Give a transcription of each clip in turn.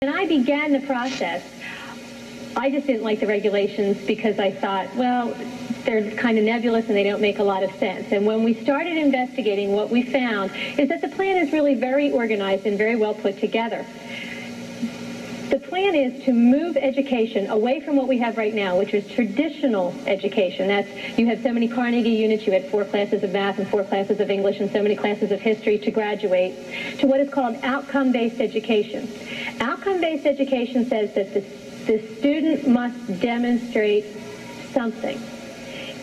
When I began the process, I just didn't like the regulations because I thought, well, they're kind of nebulous and they don't make a lot of sense. And when we started investigating, what we found is that the plan is really very organized and very well put together. The plan is to move education away from what we have right now, which is traditional education. That's, you have so many Carnegie units, you had 4 classes of math and 4 classes of English and so many classes of history to graduate, to what is called outcome-based education. Outcome-based education says that the student must demonstrate something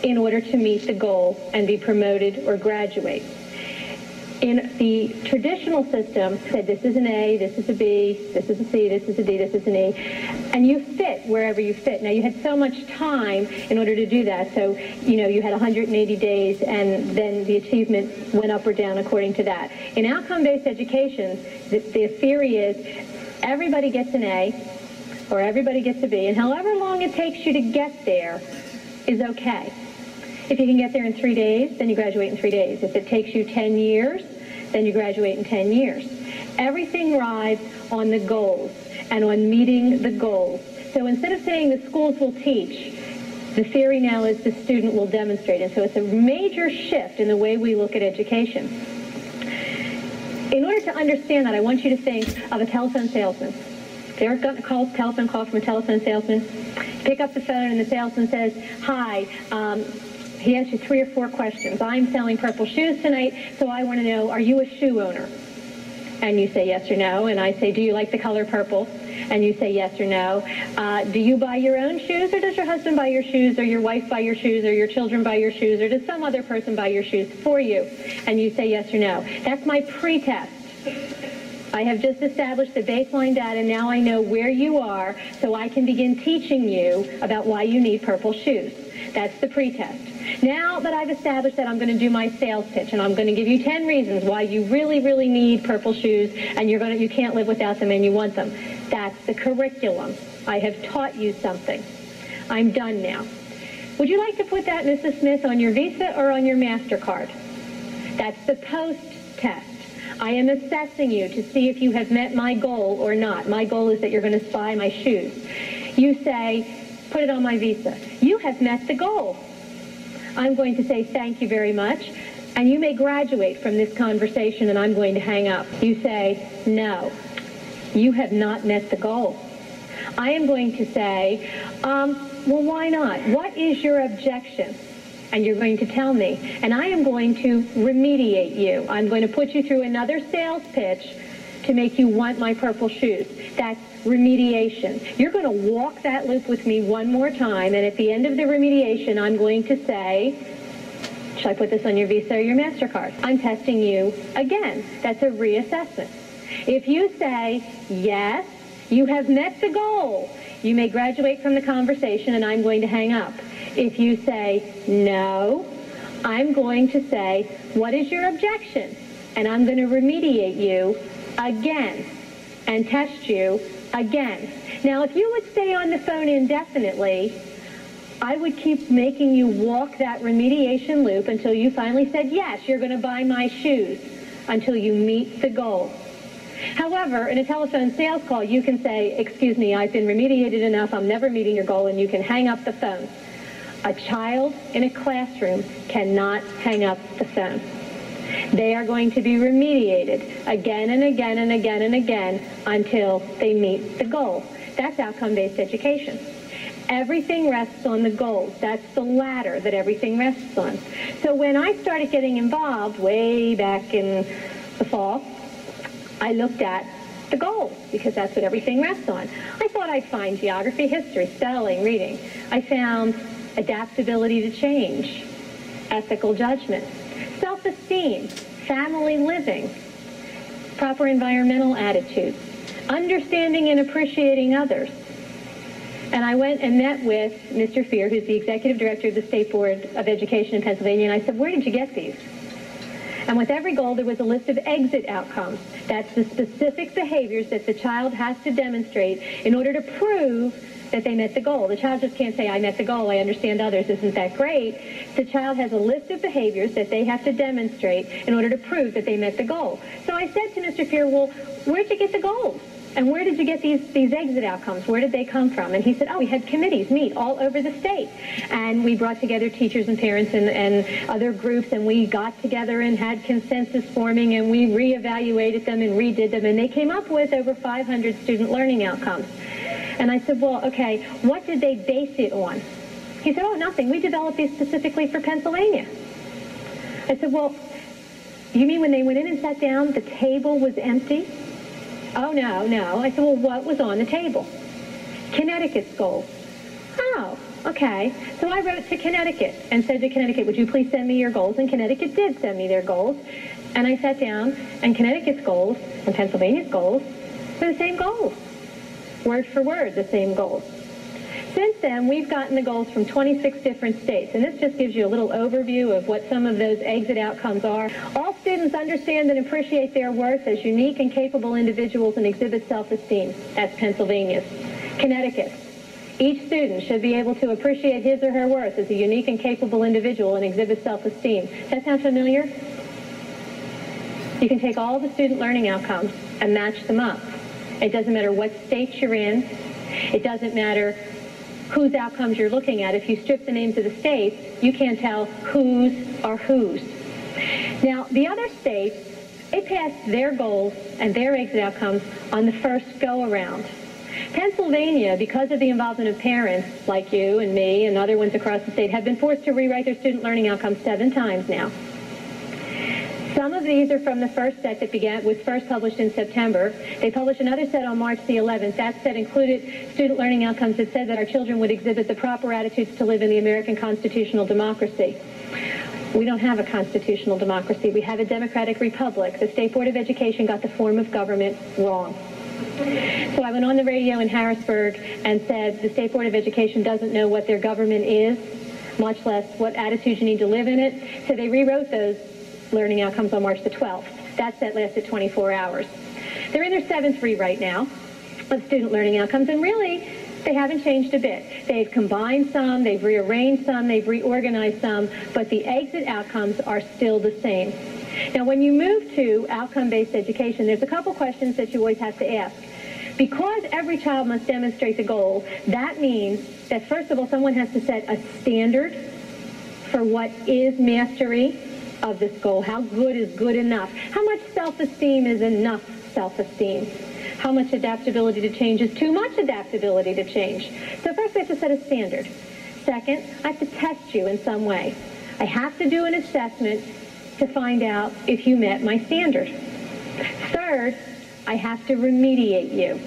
in order to meet the goal and be promoted or graduate. In the traditional system, said this is an A, this is a B, this is a C, this is a D, this is an E, and you fit wherever you fit. Now, you had so much time in order to do that, so, you know, you had 180 days, and then the achievement went up or down according to that. In outcome-based education, the theory is everybody gets an A, or everybody gets a B, and however long it takes you to get there is okay. If you can get there in 3 days, then you graduate in 3 days. If it takes you 10 years, then you graduate in 10 years. Everything rides on the goals and on meeting the goals. So instead of saying the schools will teach, the theory now is the student will demonstrate. And so it's a major shift in the way we look at education. In order to understand that, I want you to think of a telephone salesman. If you ever gotten a telephone call from a telephone salesman, pick up the phone and the salesman says, hi, he asks you 3 or 4 questions. I'm selling purple shoes tonight, so I want to know, are you a shoe owner? And you say yes or no. And I say, do you like the color purple? And you say yes or no. Do you buy your own shoes, or does your husband buy your shoes, or your wife buy your shoes, or your children buy your shoes, or does some other person buy your shoes for you? And you say yes or no. That's my pre-test. I have just established the baseline data. Now I know where you are, so I can begin teaching you about why you need purple shoes. That's the pre-test. Now that I've established that, I'm going to do my sales pitch, and I'm going to give you 10 reasons why you really, really need purple shoes, and you can't live without them and you want them. That's the curriculum. I have taught you something. I'm done now. Would you like to put that, Mrs. Smith, on your Visa or on your MasterCard? That's the post-test. I am assessing you to see if you have met my goal or not. My goal is that you're going to buy my shoes. You say, put it on my Visa. You have met the goal. I'm going to say thank you very much, and you may graduate from this conversation, and I'm going to hang up. You say, no, you have not met the goal. I am going to say, well, why not? What is your objection? And you're going to tell me, and I am going to remediate you. I'm going to put you through another sales pitch to make you want my purple shoes. That's remediation. You're going to walk that loop with me one more time, and at the end of the remediation, I'm going to say, should I put this on your Visa or your MasterCard? I'm testing you again. That's a reassessment. If you say, yes, you have met the goal, you may graduate from the conversation, and I'm going to hang up. If you say, no, I'm going to say, what is your objection? And I'm going to remediate you again and test you again. Now, if you would stay on the phone indefinitely, I would keep making you walk that remediation loop until you finally said, yes, you're going to buy my shoes, until you meet the goal. However, in a telephone sales call, you can say, excuse me, I've been remediated enough, I'm never meeting your goal, and you can hang up the phone. A child in a classroom cannot hang up the phone. They are going to be remediated again and again and again and again until they meet the goal. That's outcome-based education. Everything rests on the goals. That's the ladder that everything rests on. So when I started getting involved way back in the fall, I looked at the goals, because that's what everything rests on. I thought I'd find geography, history, spelling, reading. I found adaptability to change, ethical judgment, self-esteem, family living, proper environmental attitudes, understanding and appreciating others. And I went and met with Mr. Fear, who's the executive director of the State Board of Education in Pennsylvania, and I said, where did you get these? And with every goal, there was a list of exit outcomes. That's the specific behaviors that the child has to demonstrate in order to prove that they met the goal. The child just can't say, I met the goal, I understand others, isn't that great? The child has a list of behaviors that they have to demonstrate in order to prove that they met the goal. So I said to Mr. Fear, well, where'd you get the goals? and where did you get these exit outcomes? Where did they come from? And he said, oh, we had committees meet all over the state. And we brought together teachers and parents and other groups, and we got together and had consensus forming, and we reevaluated them and redid them, and they came up with over 500 student learning outcomes. And I said, well, okay, what did they base it on? He said, oh, nothing. We developed these specifically for Pennsylvania. I said, well, you mean when they went in and sat down, the table was empty? Oh, no, no. I said, well, what was on the table? Connecticut's goals. Oh, okay. So I wrote to Connecticut and said to Connecticut, would you please send me your goals? And Connecticut did send me their goals. And I sat down, and Connecticut's goals and Pennsylvania's goals were the same goals. Word for word, the same goals. Since then, we've gotten the goals from 26 different states, and this just gives you a little overview of what some of those exit outcomes are. All students understand and appreciate their worth as unique and capable individuals and exhibit self-esteem. That's Pennsylvania's. Connecticut. Each student should be able to appreciate his or her worth as a unique and capable individual and exhibit self-esteem. Does that sound familiar? You can take all the student learning outcomes and match them up. It doesn't matter what state you're in. It doesn't matter whose outcomes you're looking at. If you strip the names of the states, you can't tell whose are whose. Now, the other states, they passed their goals and their exit outcomes on the first go-around. Pennsylvania, because of the involvement of parents like you and me and other ones across the state, have been forced to rewrite their student learning outcomes 7 times now. Some of these are from the first set that was first published in September. They published another set on March the 11th. That set included student learning outcomes that said that our children would exhibit the proper attitudes to live in the American constitutional democracy. We don't have a constitutional democracy. We have a democratic republic. The State Board of Education got the form of government wrong. So I went on the radio in Harrisburg and said the State Board of Education doesn't know what their government is, much less what attitudes you need to live in it. So they rewrote those learning outcomes on March the 12th. That set lasted 24 hours. They're in their 7th rewrite now of student learning outcomes, and really, they haven't changed a bit. They've combined some, they've rearranged some, they've reorganized some, but the exit outcomes are still the same. Now, when you move to outcome-based education, there's a couple questions that you always have to ask. Because every child must demonstrate the goal, that means that, first of all, someone has to set a standard for what is mastery of this goal. How good is good enough? How much self-esteem is enough self-esteem? How much adaptability to change is too much adaptability to change? So first we have to set a standard. Second, I have to test you in some way. I have to do an assessment to find out if you met my standard. Third, I have to remediate you.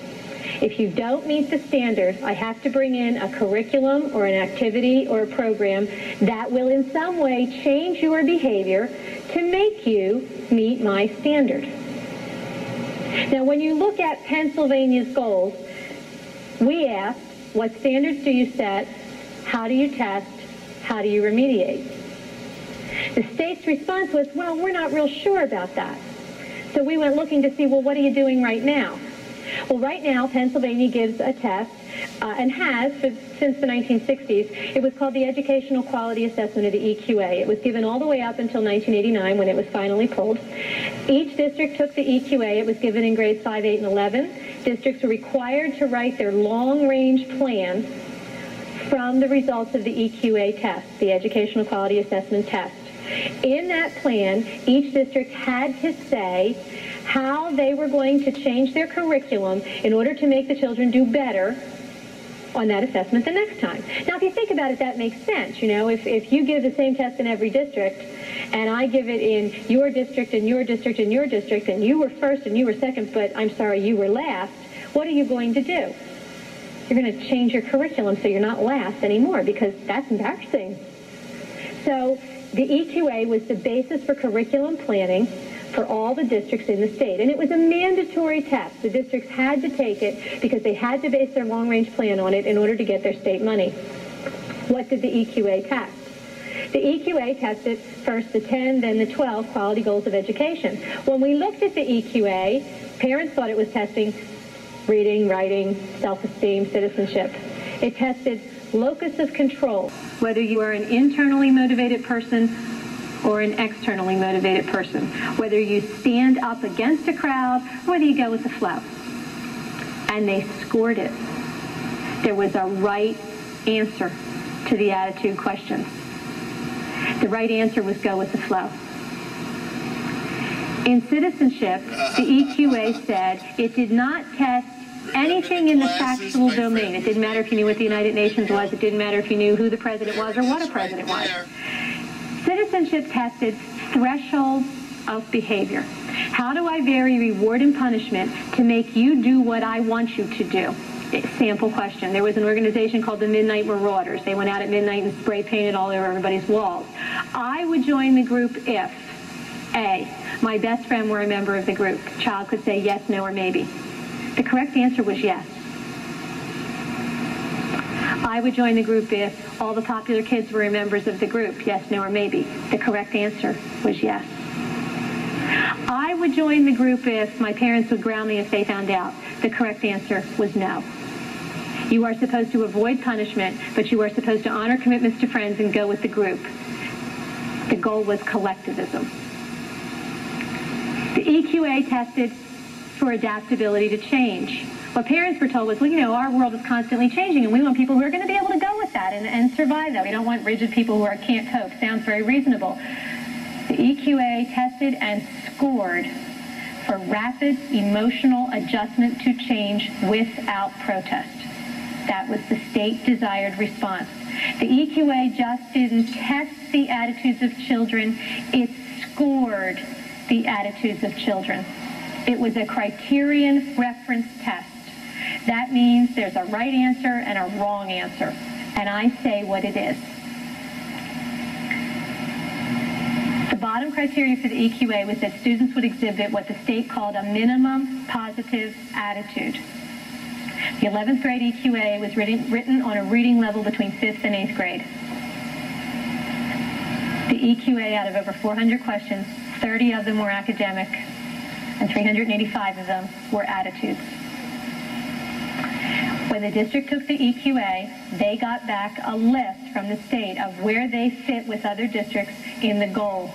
If you don't meet the standard, I have to bring in a curriculum or an activity or a program that will in some way change your behavior to make you meet my standard. Now, when you look at Pennsylvania's goals, we asked, what standards do you set? How do you test? How do you remediate? The state's response was, well, we're not real sure about that. So we went looking to see, well, what are you doing right now? Well, right now, Pennsylvania gives a test, and has since the 1960s. It was called the Educational Quality Assessment, of the EQA. It was given all the way up until 1989 when it was finally pulled. Each district took the EQA. It was given in grades 5, 8, and 11. Districts were required to write their long-range plan from the results of the EQA test, the Educational Quality Assessment test. In that plan, each district had to say how they were going to change their curriculum in order to make the children do better on that assessment the next time. Now, if you think about it, that makes sense. You know, if you give the same test in every district, and I give it in your district and your district and your district, and you were first and you were second, but I'm sorry, you were last, what are you going to do? You're going to change your curriculum so you're not last anymore, because that's embarrassing. So the EQA was the basis for curriculum planning for all the districts in the state. And it was a mandatory test. The districts had to take it because they had to base their long-range plan on it in order to get their state money. What did the EQA test? The EQA tested first the 10, then the 12 quality goals of education. When we looked at the EQA, parents thought it was testing reading, writing, self-esteem, citizenship. It tested locus of control, whether you are an internally motivated person or an externally motivated person, whether you stand up against a crowd, or whether you go with the flow. and they scored it. There was a right answer to the attitude questions. The right answer was go with the flow. In citizenship, the EQA said it did not test anything in the factual domain. It didn't matter if you knew what the United Nations was. It didn't matter if you knew who the president was or what a president was. Citizenship tested thresholds of behavior. How do I vary reward and punishment to make you do what I want you to do? Sample question. There was an organization called the Midnight Marauders. They went out at midnight and spray painted all over everybody's walls. I would join the group if A, my best friend were a member of the group. The child could say yes, no, or maybe. The correct answer was yes. I would join the group if all the popular kids were members of the group. Yes, no, or maybe. The correct answer was yes. I would join the group if my parents would ground me if they found out. The correct answer was no. You are supposed to avoid punishment, but you are supposed to honor commitments to friends and go with the group. The goal was collectivism. The EQA tested for adaptability to change. What parents were told was, well, you know, our world is constantly changing, and we want people who are going to be able to go with that and survive that. We don't want rigid people who can't cope. Sounds very reasonable. The EQA tested and scored for rapid emotional adjustment to change without protest. That was the state-desired response. The EQA just didn't test the attitudes of children, it scored the attitudes of children. It was a criterion reference test. That means there's a right answer and a wrong answer, and I say what it is. The bottom criteria for the EQA was that students would exhibit what the state called a minimum positive attitude. The 11th grade EQA was written on a reading level between 5th and 8th grade. The EQA, out of over 400 questions, 30 of them were academic, and 385 of them were attitudes. When the district took the EQA, they got back a list from the state of where they fit with other districts in the goal.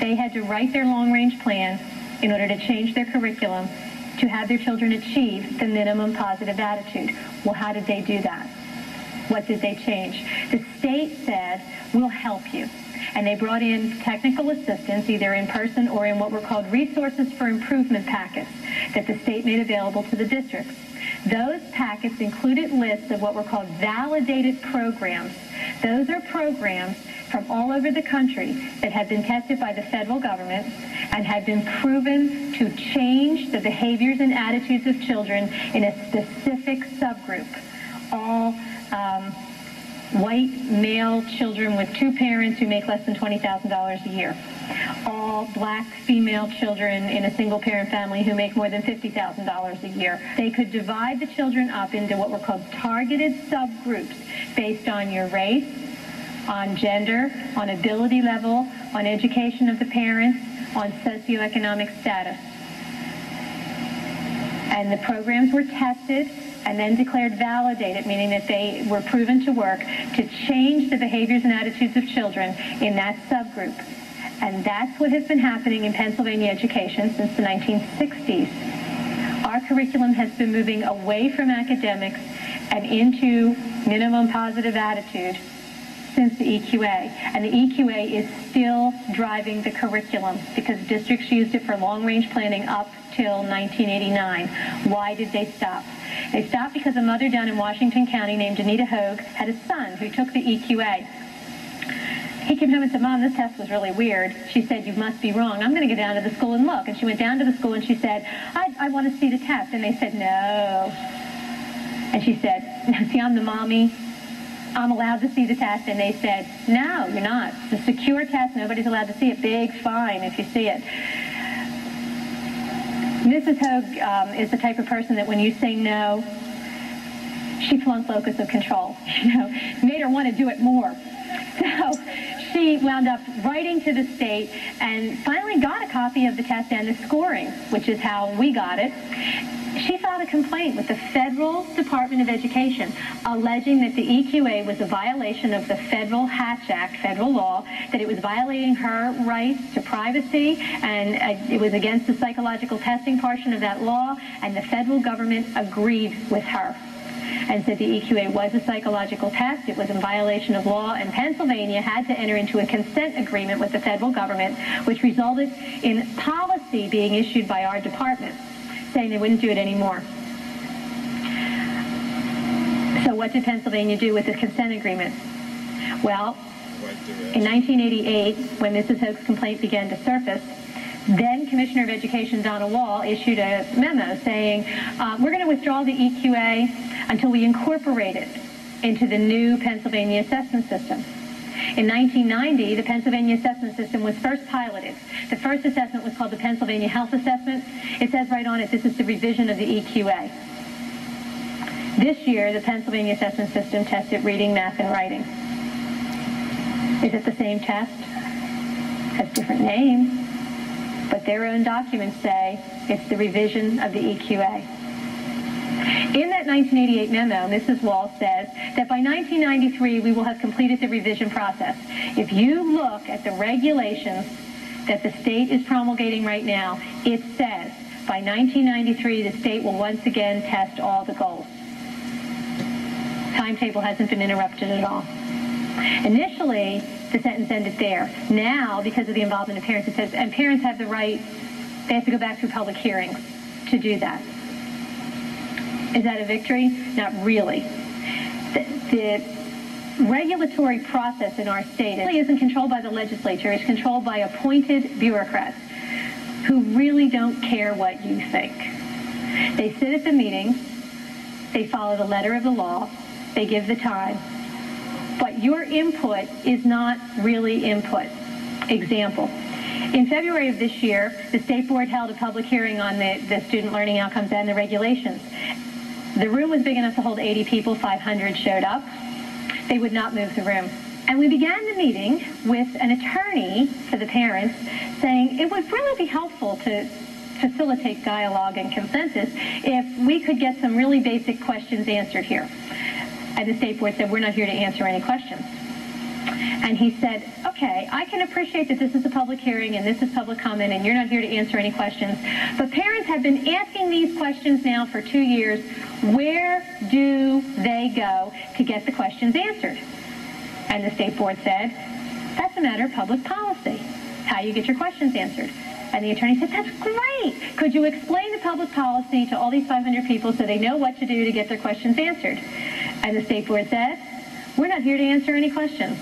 They had to write their long-range plan in order to change their curriculum to have their children achieve the minimum positive attitude. Well, how did they do that? What did they change? The state said, we'll help you. And they brought in technical assistance, either in person or in what were called resources for improvement packets that the state made available to the districts. Those packets included lists of what were called validated programs. Those are programs from all over the country that had been tested by the federal government and had been proven to change the behaviors and attitudes of children in a specific subgroup. All white male children with two parents who make less than $20,000 a year. All black female children in a single parent family who make more than $50,000 a year. They could divide the children up into what were called targeted subgroups based on your race, on gender, on ability level, on education of the parents, on socioeconomic status. And the programs were tested and then declared validated, meaning that they were proven to work to change the behaviors and attitudes of children in that subgroup. And that's what has been happening in Pennsylvania education since the 1960s. Our curriculum has been moving away from academics and into minimum positive attitude since the EQA. And the EQA is still driving the curriculum because districts used it for long-range planning up till 1989. Why did they stop? They stopped because a mother down in Washington County named Anita Hogue had a son who took the EQA. He came home and said, Mom, this test was really weird. She said, you must be wrong. I'm going to go down to the school and look. And she went down to the school and she said, I want to see the test. And they said, no. And she said, now, see, I'm the mommy. I'm allowed to see the test. And they said, no, you're not. It's a secure test. Nobody's allowed to see it. Big fine if you see it. Mrs. Hogue is the type of person that when you say no, she flunked locus of control. You know, made her want to do it more. So she wound up writing to the state and finally got a copy of the test and the scoring, which is how we got it. She filed a complaint with the Federal Department of Education alleging that the EQA was a violation of the Federal Hatch Act, federal law, that it was violating her rights to privacy, and it was against the psychological testing portion of that law, and the federal government agreed with her and said the EQA was a psychological test, it was in violation of law, and Pennsylvania had to enter into a consent agreement with the federal government, which resulted in policy being issued by our department saying they wouldn't do it anymore. So what did Pennsylvania do with the consent agreement? Well, in 1988, when Mrs. Hoke's complaint began to surface, then Commissioner of Education Donna Wall issued a memo saying, we're going to withdraw the EQA until we incorporate it into the new Pennsylvania assessment system. In 1990, the Pennsylvania assessment system was first piloted. The first assessment was called the Pennsylvania Health Assessment. It says right on it, this is the revision of the EQA. This year, the Pennsylvania assessment system tested reading, math, and writing. Is it the same test? Has different names, but their own documents say it's the revision of the EQA. In that 1988 memo, Mrs. Wall says that by 1993, we will have completed the revision process. If you look at the regulations that the state is promulgating right now, it says by 1993, the state will once again test all the goals. Timetable hasn't been interrupted at all. Initially, the sentence ended there. Now, because of the involvement of parents, it says, and parents have the right, they have to go back through public hearings to do that. Is that a victory? Not really. The regulatory process in our state really isn't controlled by the legislature. It's controlled by appointed bureaucrats who really don't care what you think. They sit at the meetings, they follow the letter of the law, they give the time, but your input is not really input. Example. In February of this year, the State Board held a public hearing on the student learning outcomes and the regulations. The room was big enough to hold 80 people, 500 showed up. They would not move the room. And we began the meeting with an attorney for the parents saying it would really be helpful to facilitate dialogue and consensus if we could get some really basic questions answered here. And the State Board said, we're not here to answer any questions. And he said, okay, I can appreciate that this is a public hearing and this is public comment and you're not here to answer any questions, but parents have been asking these questions now for 2 years. Where do they go to get the questions answered? And the State Board said, that's a matter of public policy, how you get your questions answered. And the attorney said, that's great. Could you explain the public policy to all these 500 people so they know what to do to get their questions answered? And the State Board said, we're not here to answer any questions.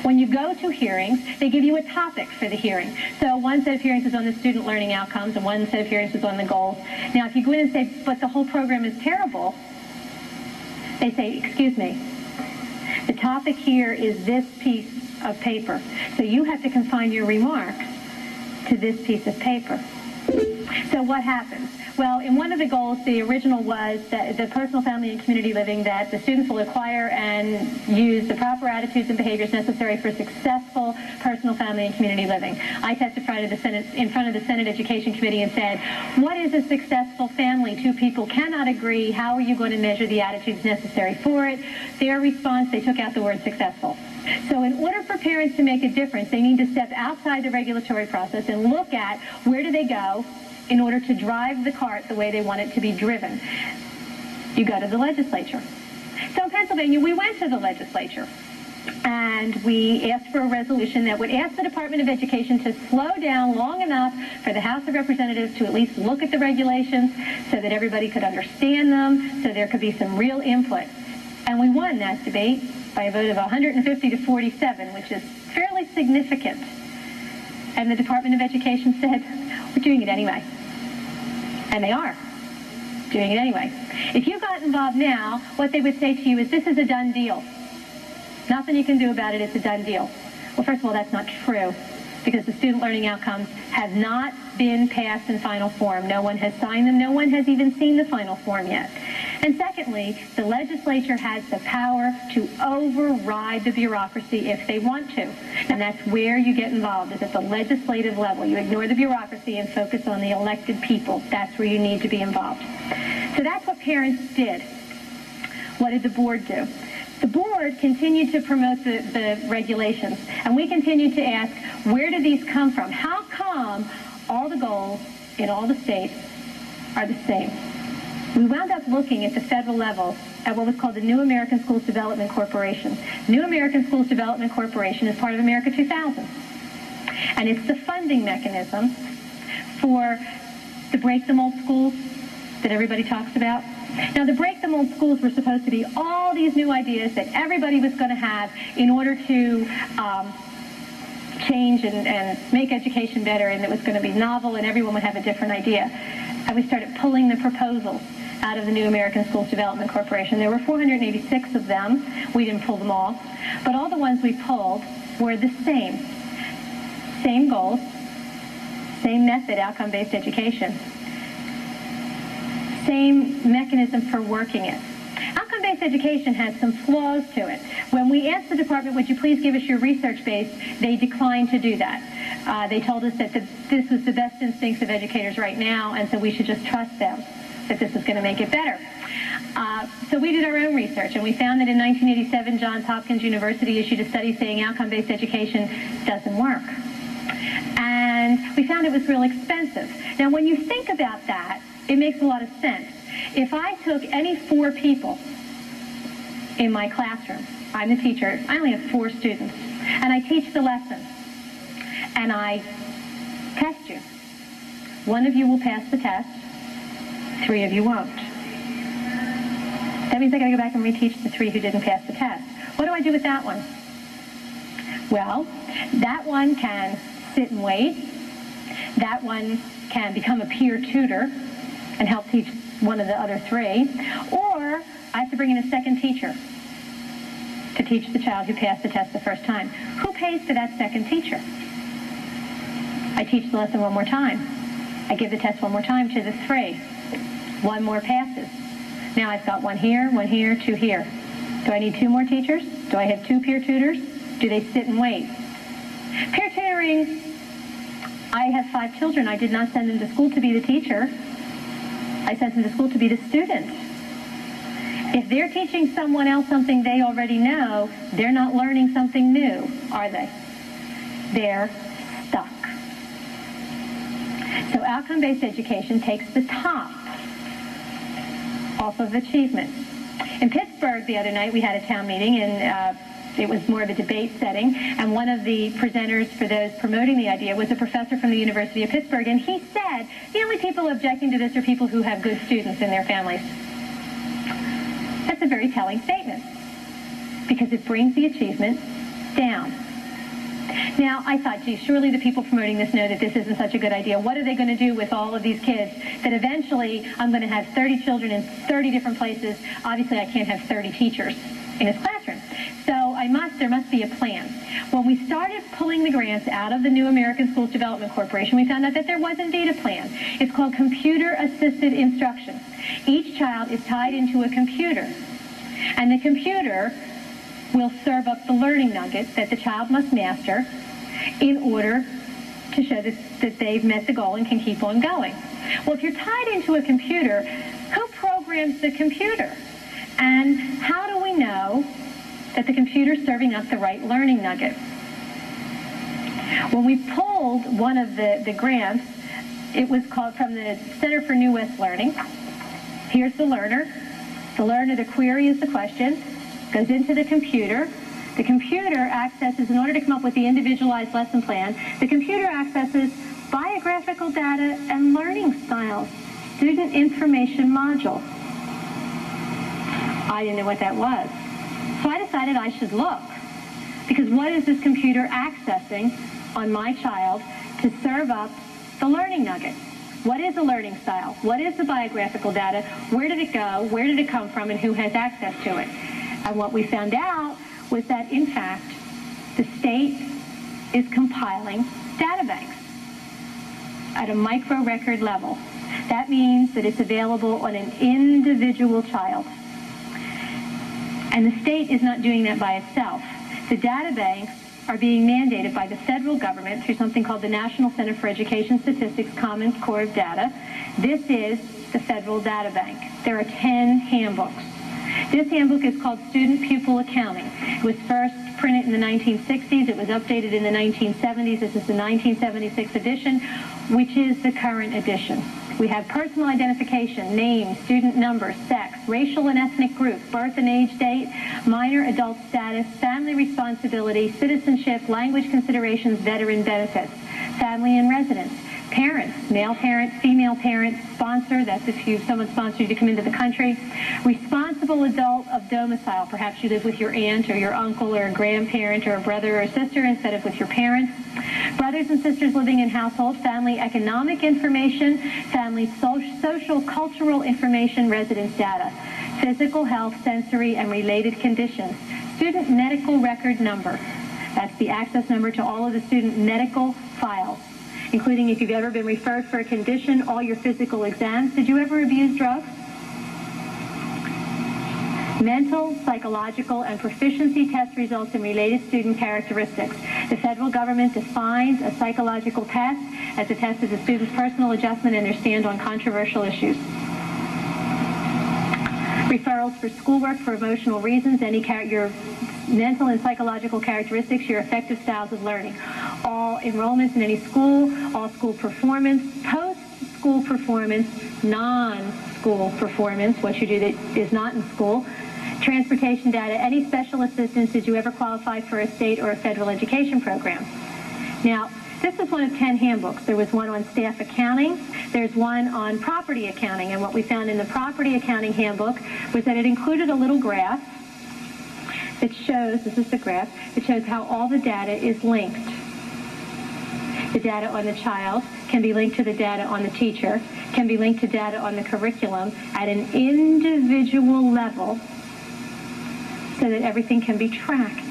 When you go to hearings, they give you a topic for the hearing. So one set of hearings is on the student learning outcomes, and one set of hearings is on the goals. Now, if you go in and say, but the whole program is terrible, they say, excuse me, the topic here is this piece of paper. So you have to confine your remarks to this piece of paper. So what happens? Well, in one of the goals, the original was that the personal, family, and community living, that the students will acquire and use the proper attitudes and behaviors necessary for successful personal, family, and community living. I testified to the Senate, in front of the Senate Education Committee and said, what is a successful family? Two people cannot agree. How are you going to measure the attitudes necessary for it? Their response, they took out the word successful. So in order for parents to make a difference, they need to step outside the regulatory process and look at where do they go in order to drive the cart the way they want it to be driven. You go to the legislature. So in Pennsylvania, we went to the legislature and we asked for a resolution that would ask the Department of Education to slow down long enough for the House of Representatives to at least look at the regulations so that everybody could understand them, so there could be some real input. And we won that debate by a vote of 150 to 47, which is fairly significant. And the Department of Education said, we're doing it anyway. And they are doing it anyway. If you got involved now, what they would say to you is, this is a done deal. Nothing you can do about it, it's a done deal. Well, first of all, that's not true, because the student learning outcomes have not been passed in final form. No one has signed them. No one has even seen the final form yet. And secondly, the legislature has the power to override the bureaucracy if they want to. And that's where you get involved, is at the legislative level. You ignore the bureaucracy and focus on the elected people. That's where you need to be involved. So that's what parents did. What did the board do? The board continued to promote the regulations, and we continued to ask, where do these come from? How come all the goals in all the states are the same? We wound up looking at the federal level at what was called the New American Schools Development Corporation. New American Schools Development Corporation is part of America 2000, and it's the funding mechanism for the break the mold schools that everybody talks about. Now, the break the mold schools were supposed to be all these new ideas that everybody was going to have in order to change and make education better, and it was going to be novel and everyone would have a different idea. And we started pulling the proposals out of the New American Schools Development Corporation. There were 486 of them. We didn't pull them all. But all the ones we pulled were the same. Same goals, same method, outcome-based education. Same mechanism for working it. Outcome-based education has some flaws to it. When we asked the department, would you please give us your research base, they declined to do that. They told us that this was the best instincts of educators right now, and so we should just trust them that this was going to make it better. So we did our own research, and we found that in 1987, Johns Hopkins University issued a study saying outcome-based education doesn't work. And we found it was real expensive. Now, when you think about that, it makes a lot of sense. If I took any 4 people in my classroom, I'm the teacher, I only have 4 students, and I teach the lesson, and I test you. 1 of you will pass the test, 3 of you won't. That means I gotta go back and reteach the 3 who didn't pass the test. What do I do with that one? Well, that one can sit and wait. That one can become a peer tutor and help teach one of the other 3. Or I have to bring in a second teacher to teach the child who passed the test the first time. Who pays for that second teacher? I teach the lesson one more time. I give the test one more time to the 3. 1 more passes. Now I've got 1 here, 2 here. Do I need 2 more teachers? Do I have 2 peer tutors? Do they sit and wait? Peer tutoring, I have 5 children. I did not send them to school to be the teacher. I sent them to school to be the student. If they're teaching someone else something they already know, they're not learning something new, are they? They're stuck. So outcome-based education takes the top off of achievement. In Pittsburgh the other night, we had a town meeting, and it was more of a debate setting, and one of the presenters for those promoting the idea was a professor from the University of Pittsburgh, and he said the only people objecting to this are people who have good students in their families. That's a very telling statement, because it brings the achievement down. Now, I thought, gee, surely the people promoting this know that this isn't such a good idea. What are they going to do with all of these kids that eventually I'm going to have 30 children in 30 different places? Obviously, I can't have 30 teachers in his classroom. So there must be a plan. When we started pulling the grants out of the New American Schools Development Corporation, we found out that there was indeed a plan. It's called computer-assisted instruction. Each child is tied into a computer, and the computer will serve up the learning nugget that the child must master in order to show that they've met the goal and can keep on going. Well, if you're tied into a computer, who programs the computer? And how do we know that the computer's serving up the right learning nugget? When we pulled one of the grants, it was called from the Center for New West Learning. Here's the learner. The query is the question, goes into the computer. The computer accesses, in order to come up with the individualized lesson plan, the computer accesses biographical data and learning styles, student information module. I didn't know what that was. So I decided I should look, because what is this computer accessing on my child to serve up the learning nugget? What is a learning style? What is the biographical data? Where did it go? Where did it come from? And who has access to it? And what we found out was that, in fact, the state is compiling data banks at a micro record level. That means that it's available on an individual child. And the state is not doing that by itself. The data banks are being mandated by the federal government through something called the National Center for Education Statistics Common Core of Data. This is the federal data bank. There are 10 handbooks. This handbook is called Student Pupil Accounting. It was first printed in the 1960s. It was updated in the 1970s. This is the 1976 edition, which is the current edition. We have personal identification, name, student number, sex, racial and ethnic group, birth and age date, minor adult status, family responsibility, citizenship, language considerations, veteran benefits, family and residence, parents, male parent, female parent, sponsor, that's if someone sponsors you to come into the country, responsible adult of domicile, perhaps you live with your aunt or your uncle or a grandparent or a brother or a sister instead of with your parents, brothers and sisters living in household, family economic information, family social cultural information, residence data, physical health, sensory and related conditions, student medical record number, that's the access number to all of the student medical files, including if you've ever been referred for a condition, all your physical exams. Did you ever abuse drugs? Mental, psychological, and proficiency test results and related student characteristics. The federal government defines a psychological test as a test of the student's personal adjustment and their stand on controversial issues. Referrals for schoolwork for emotional reasons, your mental and psychological characteristics, your affective styles of learning. All enrollments in any school, all school performance, post-school performance, non-school performance, what you do that is not in school, transportation data, any special assistance, did you ever qualify for a state or a federal education program? Now, this is one of 10 handbooks. There was one on staff accounting. There's one on property accounting. And what we found in the property accounting handbook was that it included a little graph that shows, this is the graph, that shows how all the data is linked. The data on the child can be linked to the data on the teacher, can be linked to data on the curriculum at an individual level so that everything can be tracked.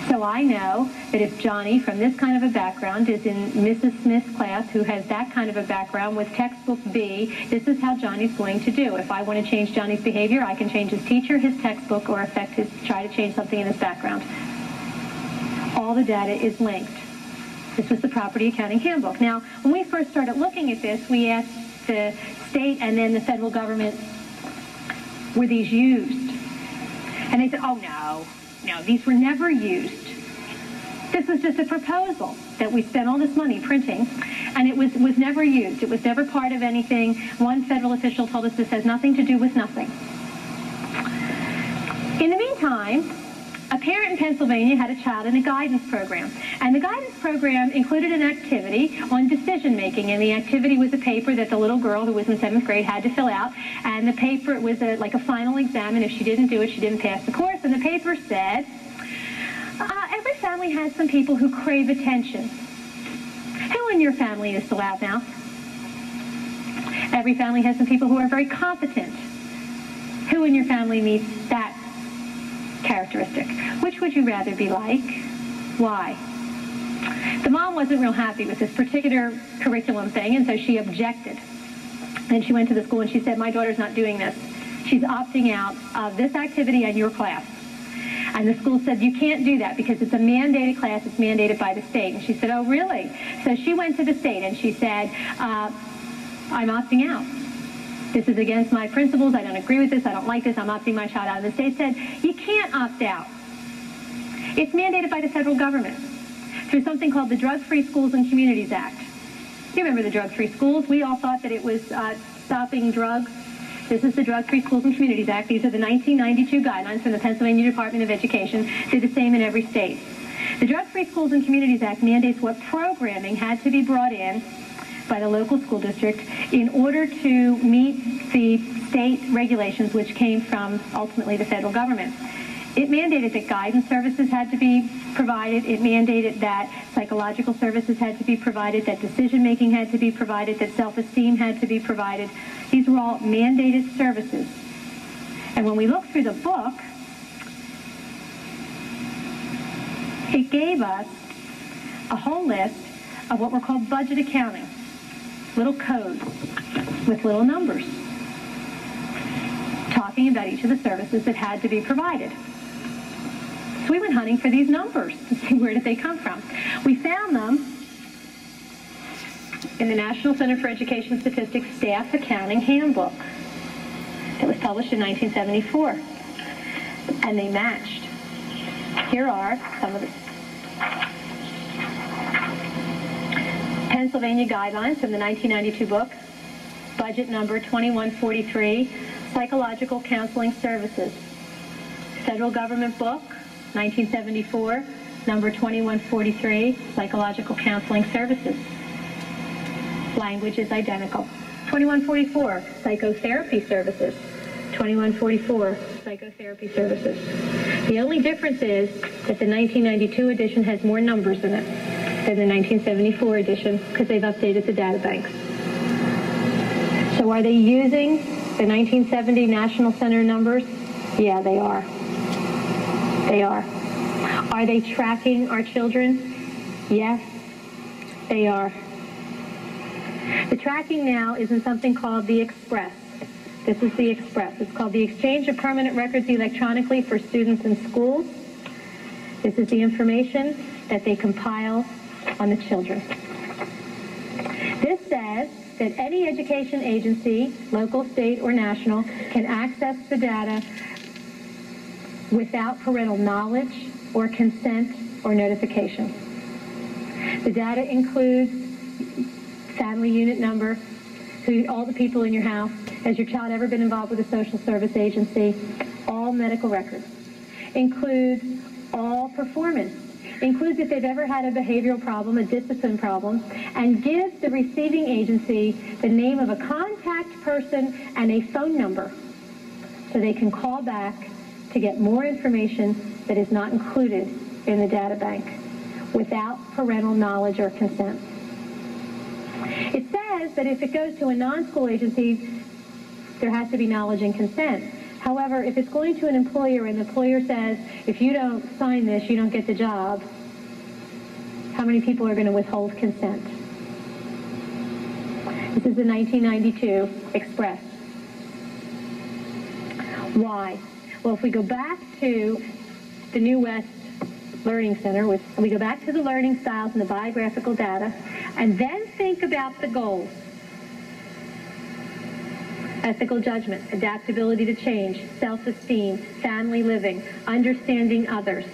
So I know that if Johnny from this kind of a background is in Mrs. Smith's class who has that kind of a background with textbook B, this is how Johnny's going to do. If I want to change Johnny's behavior, I can change his teacher, his textbook, or try to change something in his background. All the data is linked. This was the property accounting handbook. Now, when we first started looking at this, we asked the state and then the federal government, were these used? And they said, oh, no, these were never used. This was just a proposal that we spent all this money printing, and it was never used. It was never part of anything. One federal official told us this has nothing to do with nothing. In the meantime, a parent in Pennsylvania had a child in a guidance program, and the guidance program included an activity on decision-making, and the activity was a paper that the little girl who was in 7th grade had to fill out, and the paper was like a final exam, and if she didn't do it, she didn't pass the course, and the paper said, every family has some people who crave attention. Who in your family is the loudmouth? Every family has some people who are very competent. Who in your family meets that characteristic? Which would you rather be like? Why? The mom wasn't real happy with this particular curriculum thing, and so she objected. And she went to the school and she said, my daughter's not doing this. She's opting out of this activity and your class. And the school said, you can't do that because it's a mandated class. It's mandated by the state. And she said, oh, really? So she went to the state and she said, I'm opting out. This is against my principles. I don't agree with this. I don't like this. I'm opting my child out. And the state said, you can't opt out. It's mandated by the federal government through something called the Drug-Free Schools and Communities Act. You remember the Drug-Free Schools? We all thought that it was stopping drugs. This is the Drug-Free Schools and Communities Act. These are the 1992 guidelines from the Pennsylvania Department of Education. They're the same in every state. The Drug-Free Schools and Communities Act mandates what programming had to be brought in by the local school district in order to meet the state regulations, which came from, ultimately, the federal government. It mandated that guidance services had to be provided. It mandated that psychological services had to be provided, that decision-making had to be provided, that self-esteem had to be provided. These were all mandated services. And when we look through the book, it gave us a whole list of what were called budget accounting. little codes with little numbers talking about each of the services that had to be provided. So we went hunting for these numbers to see where did they come from. We found them in the National Center for Education Statistics Staff Accounting Handbook. It was published in 1974, and they matched. Here are some of the Pennsylvania guidelines from the 1992 book, budget number 2143, Psychological Counseling Services. Federal government book, 1974, number 2143, Psychological Counseling Services. Language is identical. 2144, Psychotherapy Services. 2144, Psychotherapy Services. The only difference is that the 1992 edition has more numbers in it than the 1974 edition because they've updated the data banks. So are they using the 1970 National Center numbers? Yeah, they are. They are. Are they tracking our children? Yes, they are. The tracking now is in something called the Express. This is the Express. It's called the Exchange of Permanent Records Electronically for Students in Schools. This is the information that they compile on the children. This says that any education agency, local, state, or national, can access the data without parental knowledge or consent or notification. The data includes family unit number, all the people in your house, has your child ever been involved with a social service agency, all medical records, includes all performance, includes if they've ever had a behavioral problem, a discipline problem, and gives the receiving agency the name of a contact person and a phone number so they can call back to get more information that is not included in the data bank without parental knowledge or consent. It says that if it goes to a non-school agency, there has to be knowledge and consent. However, if it's going to an employer and the employer says, if you don't sign this, you don't get the job, how many people are going to withhold consent? This is the 1992 Express. Why? Well, if we go back to the New West Learning Center, and we go back to the learning styles and the biographical data, and then think about the goals. Ethical judgment, adaptability to change, self-esteem, family living, understanding others,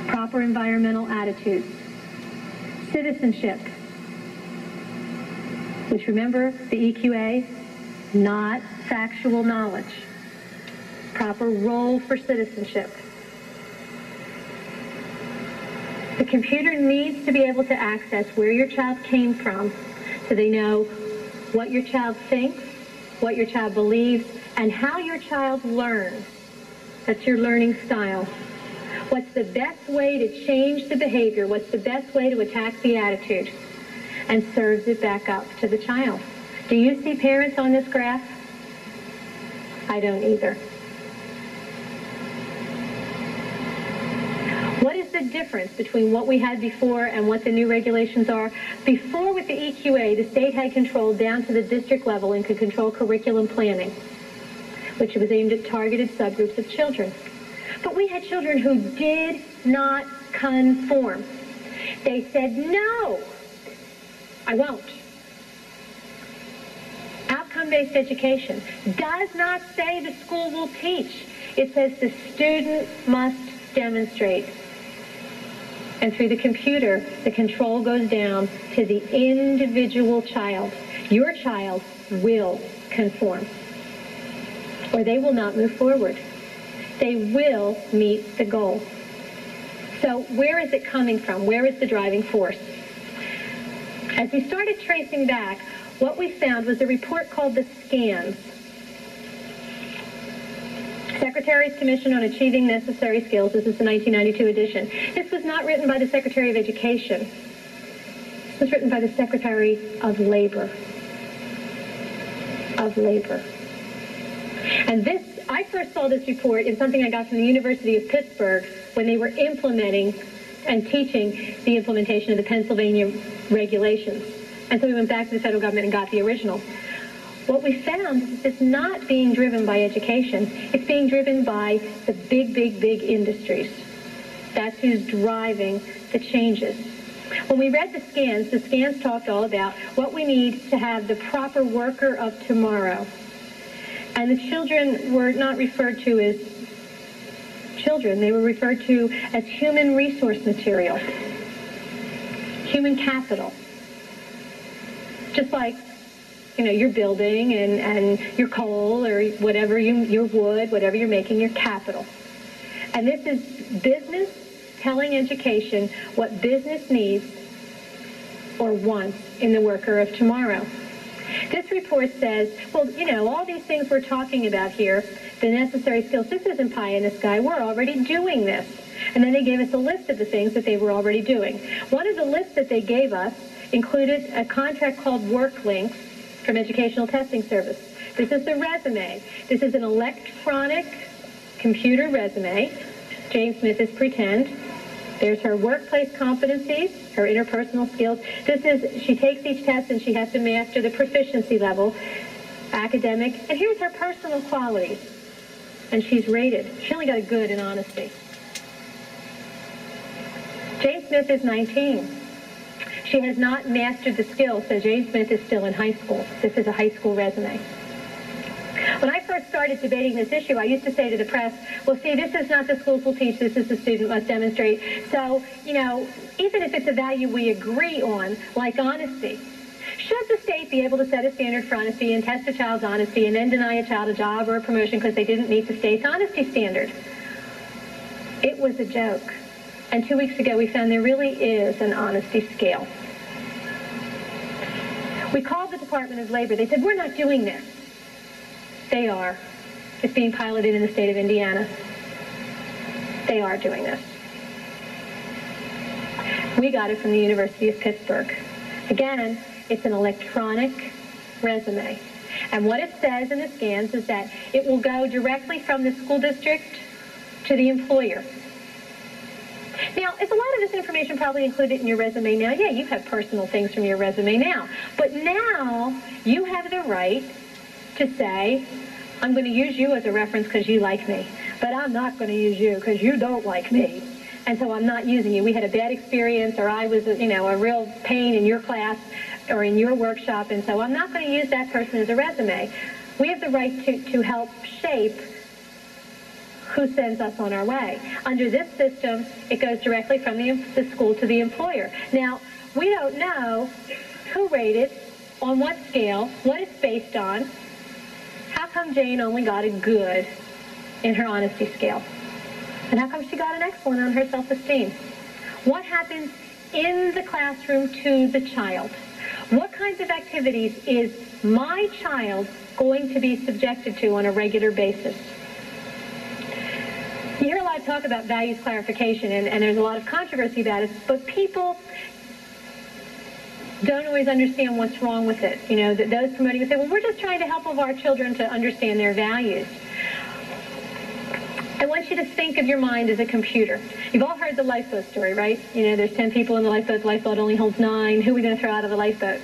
proper environmental attitudes, citizenship, which remember the EQA, not factual knowledge, proper role for citizenship. The computer needs to be able to access where your child came from so they know what your child thinks, what your child believes, and how your child learns. That's your learning style. What's the best way to change the behavior? What's the best way to attack the attitude? And serves it back up to the child. Do you see parents on this graph? I don't either. What is the difference between what we had before and what the new regulations are? Before, with the EQA, the state had control down to the district level and could control curriculum planning, which was aimed at targeted subgroups of children. But we had children who did not conform. They said, no, I won't. Outcome-based education does not say the school will teach. It says the student must demonstrate. And through the computer, the control goes down to the individual child. Your child will conform, or they will not move forward. They will meet the goal. So where is it coming from? Where is the driving force? As we started tracing back, what we found was a report called the SCANS, Secretary's Commission on Achieving Necessary Skills. This is the 1992 edition. This was not written by the Secretary of Education. This was written by the Secretary of Labor. And this, I first saw this report in something I got from the University of Pittsburgh when they were implementing and teaching the implementation of the Pennsylvania regulations. And so we went back to the federal government and got the original. What we found is it's not being driven by education. It's being driven by the big, big, big industries. That's who's driving the changes. When we read the scans talked all about what we need to have the proper worker of tomorrow. And the children were not referred to as children. They were referred to as human resource material, human capital. Just like, you know, your building and your coal or whatever, your wood, whatever you're making, your capital. And this is business telling education what business needs or wants in the worker of tomorrow. This report says, well, you know, all these things we're talking about here, the necessary skills, this isn't pie in the sky. We're already doing this. And then they gave us a list of the things that they were already doing. One of the lists that they gave us included a contract called Work Links from Educational Testing Service. This is the resume. This is an electronic computer resume. James Smith is pretend. There's her workplace competencies, her interpersonal skills. She takes each test and she has to master the proficiency level, academic, and here's her personal qualities. And she's rated. She only got a good in honesty. James Smith is 19. She has not mastered the skills, so James Smith is still in high school. This is a high school resume. When I first started debating this issue, I used to say to the press, well, see, this is not the schools will teach, this is the student must demonstrate. So, you know, even if it's a value we agree on, like honesty, should the state be able to set a standard for honesty and test a child's honesty and then deny a child a job or a promotion because they didn't meet the state's honesty standard? It was a joke. And 2 weeks ago, we found there really is an honesty scale. We called the Department of Labor. They said, we're not doing this. They are. It's being piloted in the state of Indiana. They are doing this. We got it from the University of Pittsburgh. Again, it's an electronic resume. And what it says in the scans is that it will go directly from the school district to the employer. Now, is a lot of this information probably included in your resume now? Yeah, you have personal things from your resume now. But now you have the right to say, I'm going to use you as a reference because you like me, but I'm not going to use you because you don't like me, and so I'm not using you. We had a bad experience, or I was, you know, a real pain in your class or in your workshop, and so I'm not going to use that person as a resume. We have the right to help shape who sends us on our way. Under this system, it goes directly from the school to the employer. Now, we don't know who rated, on what scale, what it's based on. How come Jane only got a good in her honesty scale? And how come she got an excellent on her self-esteem? What happens in the classroom to the child? What kinds of activities is my child going to be subjected to on a regular basis? You hear a lot of talk about values clarification, and there's a lot of controversy about it, but people don't always understand what's wrong with it. You know, that those promoting it say, well, we're just trying to help all of our children to understand their values. I want you to think of your mind as a computer. You've all heard the lifeboat story, right? You know, there's 10 people in the lifeboat only holds 9. Who are we going to throw out of the lifeboat?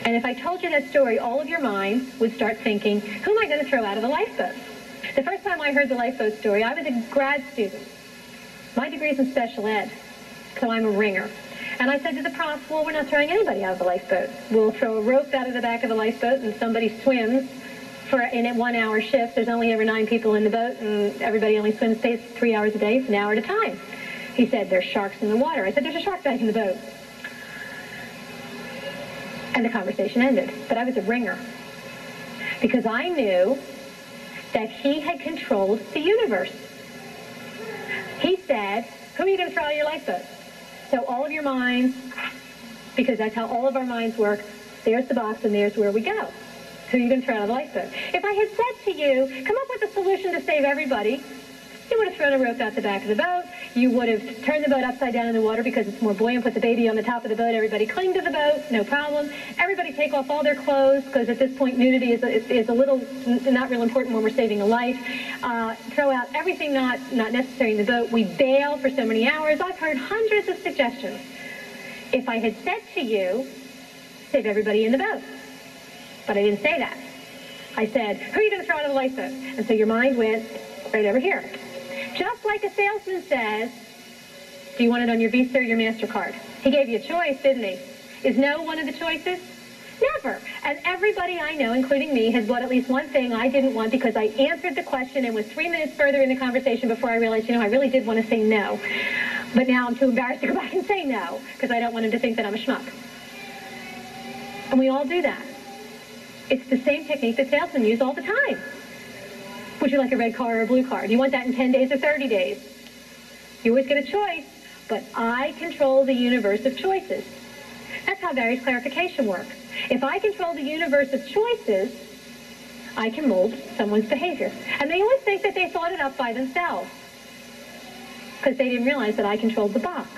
And if I told you that story, all of your mind would start thinking, who am I going to throw out of the lifeboat? The first time I heard the lifeboat story, I was a grad student. My degree's in special ed, so I'm a ringer. And I said to the prof, well, we're not throwing anybody out of the lifeboat. We'll throw a rope out of the back of the lifeboat and somebody swims in a 1 hour shift. There's only ever 9 people in the boat and everybody only swims 3 hours a day, an hour at a time. He said, there's sharks in the water. I said, there's a shark back in the boat. And the conversation ended. But I was a ringer because I knew that he had controlled the universe. He said, who are you going to throw out of your lifeboat? So all of your minds, because that's how all of our minds work, there's the box and there's where we go. Who are you going to throw out of the lifeboat? If I had said to you, come up with a solution to save everybody, you would have thrown a rope out the back of the boat. You would have turned the boat upside down in the water because it's more buoyant, put the baby on the top of the boat, everybody cling to the boat, no problem. Everybody take off all their clothes because at this point nudity is a little not real important when we're saving a life. Throw out everything not necessary in the boat. We bail for so many hours. I've heard hundreds of suggestions. if I had said to you, save everybody in the boat. But I didn't say that. I said, who are you going to throw out of the lifeboat? And so your mind went right over here. Just like a salesman says, do you want it on your Visa or your MasterCard? He gave you a choice, didn't he? Is no one of the choices? Never. And everybody I know, including me, has bought at least one thing I didn't want because I answered the question and was 3 minutes further in the conversation before I realized, I really did want to say no. But now I'm too embarrassed to go back and say no because I don't want him to think that I'm a schmuck. And we all do that. It's the same technique that salesmen use all the time. Would you like a red car or a blue car? Do you want that in 10 days or 30 days? You always get a choice, but I control the universe of choices. That's how various clarification works. If I control the universe of choices, I can mold someone's behavior. And they always think that they thought it up by themselves because they didn't realize that I controlled the box.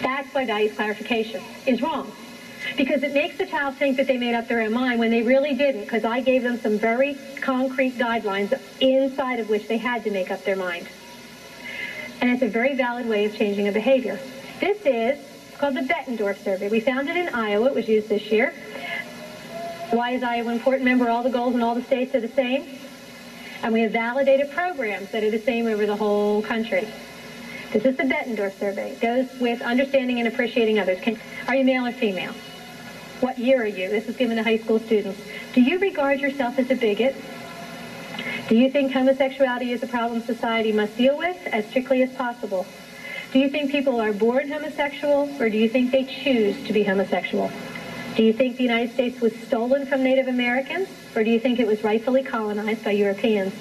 That's why values clarification is wrong. Because it makes the child think that they made up their own mind when they really didn't, because I gave them some very concrete guidelines inside of which they had to make up their mind. And it's a very valid way of changing a behavior. This is called the Bettendorf survey. We found it in Iowa. It was used this year. Why is Iowa important? Remember, all the goals in all the states are the same. And we have validated programs that are the same over the whole country. This is the Bettendorf survey. It goes with understanding and appreciating others. Are you male or female? What year are you? This is given to high school students. Do you regard yourself as a bigot? Do you think homosexuality is a problem society must deal with as strictly as possible? Do you think people are born homosexual, or do you think they choose to be homosexual? Do you think the United States was stolen from Native Americans, or do you think it was rightfully colonized by Europeans?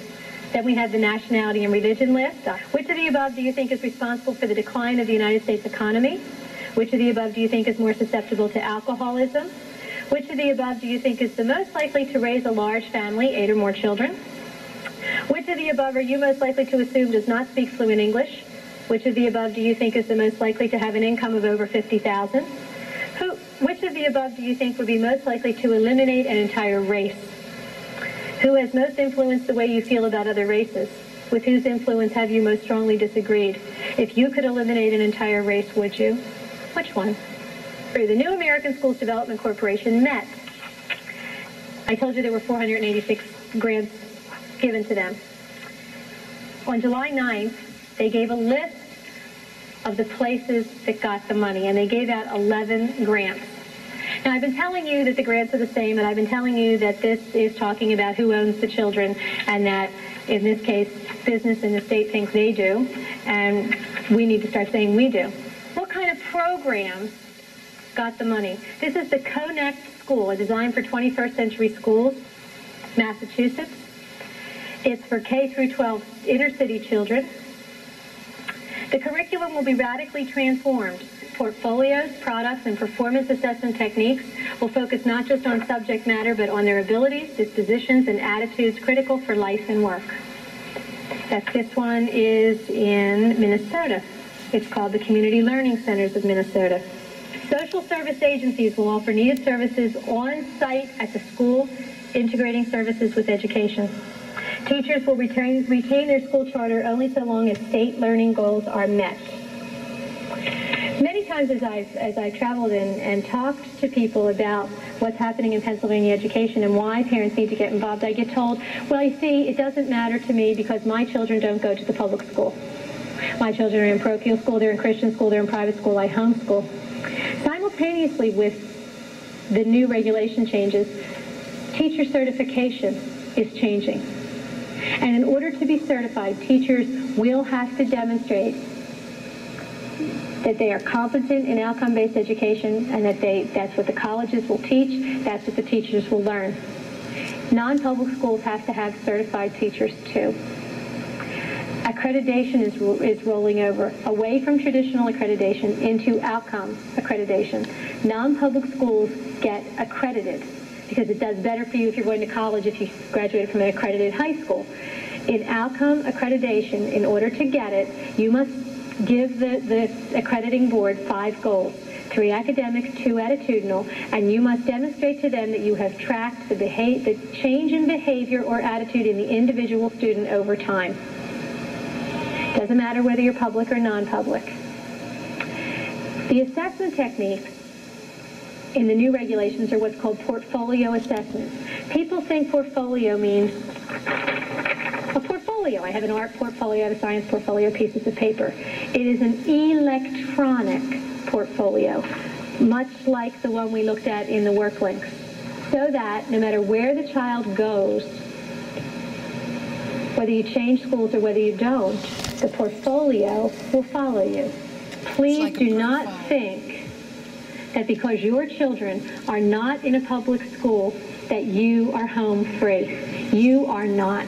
Then we have the nationality and religion list. Which of the above do you think is responsible for the decline of the United States economy? Which of the above do you think is more susceptible to alcoholism? Which of the above do you think is the most likely to raise a large family, 8 or more children? Which of the above are you most likely to assume does not speak fluent English? Which of the above do you think is the most likely to have an income of over $50,000? Which of the above do you think would be most likely to eliminate an entire race? Who has most influenced the way you feel about other races? With whose influence have you most strongly disagreed? If you could eliminate an entire race, would you? Which one? The New American Schools Development Corporation met. I told you there were 486 grants given to them. On July 9th, they gave a list of the places that got the money, and they gave out 11 grants. Now, I've been telling you that the grants are the same, and I've been telling you that this is talking about who owns the children, and that, in this case, business and the state thinks they do, and we need to start saying we do. What kind of programs got the money? This is the Connect School, a design for 21st century schools, Massachusetts. It's for K through 12 inner city children. The curriculum will be radically transformed. Portfolios, products, and performance assessment techniques will focus not just on subject matter, but on their abilities, dispositions, and attitudes critical for life and work. This one is in Minnesota. It's called the Community Learning Centers of Minnesota. Social service agencies will offer needed services on site at the school, integrating services with education. Teachers will retain their school charter only so long as state learning goals are met. Many times as I've traveled and talked to people about what's happening in Pennsylvania education and why parents need to get involved, I get told, well, you see, it doesn't matter to me because my children don't go to the public school. My children are in parochial school, they're in Christian school, they're in private school, I homeschool. Simultaneously with the new regulation changes, teacher certification is changing. And in order to be certified, teachers will have to demonstrate that they are competent in outcome-based education and that that's what the colleges will teach, that's what the teachers will learn. Non-public schools have to have certified teachers too. Accreditation is rolling over away from traditional accreditation into outcome accreditation. Non-public schools get accredited because it does better for you if you're going to college if you graduated from an accredited high school. In outcome accreditation, in order to get it, you must give the accrediting board 5 goals, 3 academic, 2 attitudinal, and you must demonstrate to them that you have tracked the change in behavior or attitude in the individual student over time. Doesn't matter whether you're public or non-public. The assessment techniques in the new regulations are what's called portfolio assessments. People think portfolio means a portfolio. I have an art portfolio, I have a science portfolio, pieces of paper. It is an electronic portfolio, much like the one we looked at in the work links, so that no matter where the child goes, whether you change schools or whether you don't, the portfolio will follow you. Please do not think that because your children are not in a public school that you are home free. You are not.